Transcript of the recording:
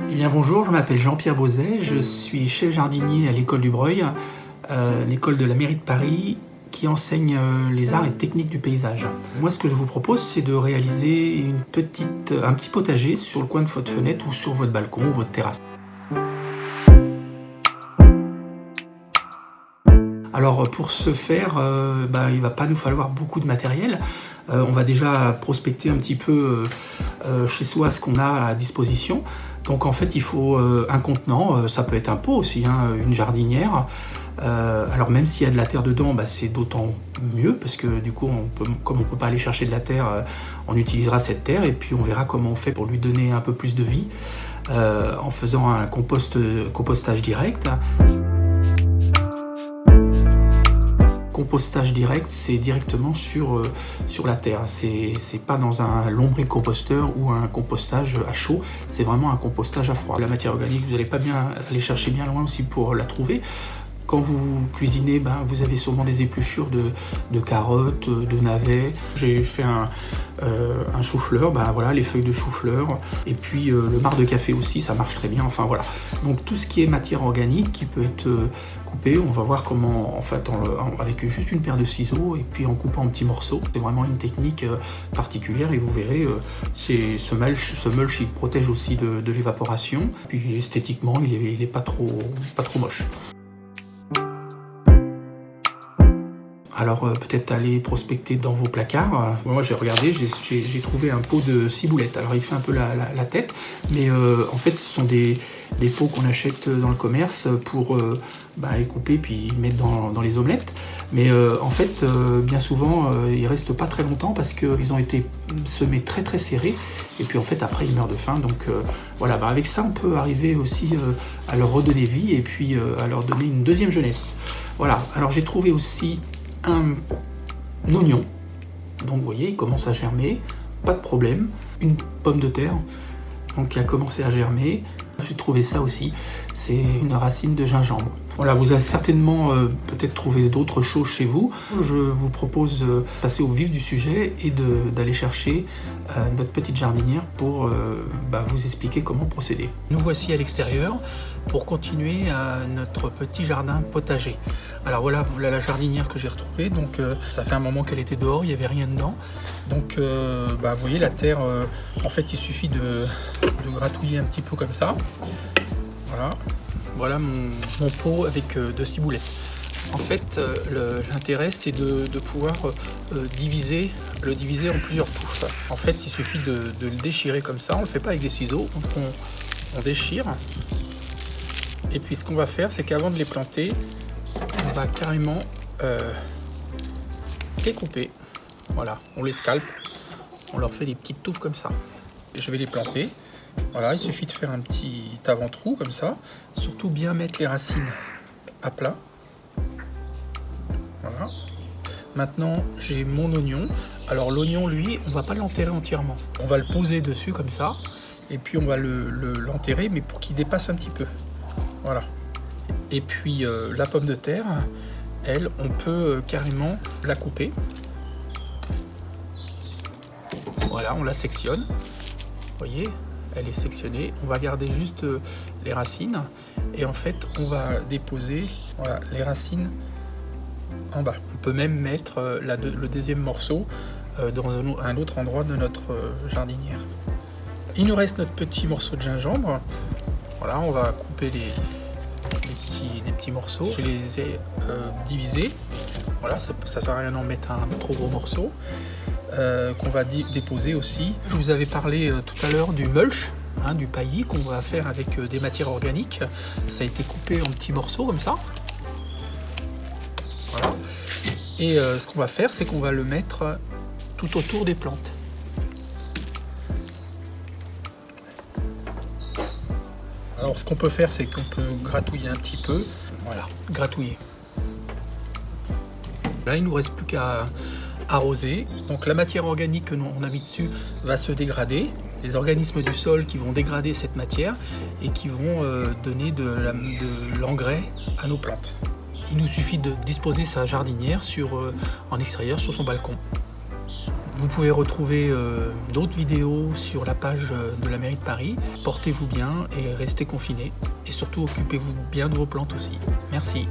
Eh bien bonjour, je m'appelle Jean-Pierre Bauzet, je suis chef jardinier à l'école du Breuil, l'école de la mairie de Paris qui enseigne les arts et techniques du paysage. Moi ce que je vous propose c'est de réaliser un petit potager sur le coin de votre fenêtre ou sur votre balcon ou votre terrasse. Alors pour ce faire, il ne va pas nous falloir beaucoup de matériel. On va déjà prospecter un petit peu chez soi ce qu'on a à disposition. Donc en fait il faut un contenant, ça peut être un pot aussi, hein, une jardinière. Alors même s'il y a de la terre dedans, c'est d'autant mieux parce que du coup, comme on ne peut pas aller chercher de la terre, on utilisera cette terre et puis on verra comment on fait pour lui donner un peu plus de vie en faisant un compostage direct. Compostage direct, c'est directement sur la terre. C'est pas dans un lombricomposteur ou un compostage à chaud, c'est vraiment un compostage à froid. La matière organique, vous n'allez pas bien aller chercher bien loin aussi pour la trouver. Quand vous cuisinez, vous avez sûrement des épluchures de carottes, de navets. J'ai fait un chou-fleur, voilà, les feuilles de chou-fleur. Et puis le marc de café aussi, ça marche très bien. Enfin voilà. Donc tout ce qui est matière organique qui peut être coupé, on va voir comment, en fait, avec juste une paire de ciseaux et puis en coupant en petits morceaux. C'est vraiment une technique particulière et vous verrez, ce mulch, il protège aussi de l'évaporation. Puis esthétiquement, il est pas trop moche. Alors peut-être aller prospecter dans vos placards. Moi j'ai regardé, j'ai trouvé un pot de ciboulette. Alors il fait un peu la tête, mais en fait ce sont des pots qu'on achète dans le commerce pour les couper puis mettre dans les omelettes. Mais en fait bien souvent ils restent pas très longtemps parce qu'ils ont été semés très très serrés et puis en fait après ils meurent de faim. Donc voilà, avec ça on peut arriver aussi à leur redonner vie et puis à leur donner une deuxième jeunesse. Voilà, alors j'ai trouvé aussi un oignon, donc vous voyez il commence à germer, pas de problème, une pomme de terre donc qui a commencé à germer, j'ai trouvé ça aussi, c'est une racine de gingembre. Voilà, vous avez certainement peut-être trouvé d'autres choses chez vous. Je vous propose de passer au vif du sujet et d'aller chercher notre petite jardinière pour vous expliquer comment procéder. Nous voici à l'extérieur pour continuer à notre petit jardin potager. Alors voilà la jardinière que j'ai retrouvée, donc ça fait un moment qu'elle était dehors, il n'y avait rien dedans. Donc vous voyez la terre, en fait il suffit de gratouiller un petit peu comme ça. Voilà mon pot avec de ciboulettes. En fait, l'intérêt c'est de pouvoir le diviser en plusieurs touches. En fait, il suffit de le déchirer comme ça, on ne le fait pas avec des ciseaux, donc on déchire. Et puis ce qu'on va faire, c'est qu'avant de les planter, on va carrément les couper. Voilà, on les scalpe, on leur fait des petites touffes comme ça. Et je vais les planter. Voilà, il suffit de faire un petit avant-trou comme ça. Surtout bien mettre les racines à plat. Voilà. Maintenant, j'ai mon oignon. Alors l'oignon, lui, on va pas l'enterrer entièrement. On va le poser dessus comme ça. Et puis on va l'enterrer, mais pour qu'il dépasse un petit peu. Voilà. Et puis la pomme de terre, elle, on peut carrément la couper. Voilà, on la sectionne. Vous voyez ? Elle est sectionnée, on va garder juste les racines et en fait on va déposer les racines en bas. On peut même mettre le deuxième morceau dans un autre endroit de notre jardinière. Il nous reste notre petit morceau de gingembre. Voilà, on va couper des petits morceaux. Je les ai divisés. Voilà, ça sert à rien d'en mettre un trop gros morceau. Qu'on va déposer aussi. Je vous avais parlé tout à l'heure du mulch, du paillis qu'on va faire avec des matières organiques. Ça a été coupé en petits morceaux comme ça. Voilà. Et ce qu'on va faire, c'est qu'on va le mettre tout autour des plantes. Alors ce qu'on peut faire, c'est qu'on peut gratouiller un petit peu. Voilà, gratouiller. Là, il ne nous reste plus qu'à arroser. Donc la matière organique que on a mis dessus va se dégrader. Les organismes du sol qui vont dégrader cette matière et qui vont donner de l'engrais à nos plantes. Il nous suffit de disposer sa jardinière en extérieur sur son balcon. Vous pouvez retrouver d'autres vidéos sur la page de la mairie de Paris. Portez-vous bien et restez confinés. Et surtout, occupez-vous bien de vos plantes aussi. Merci.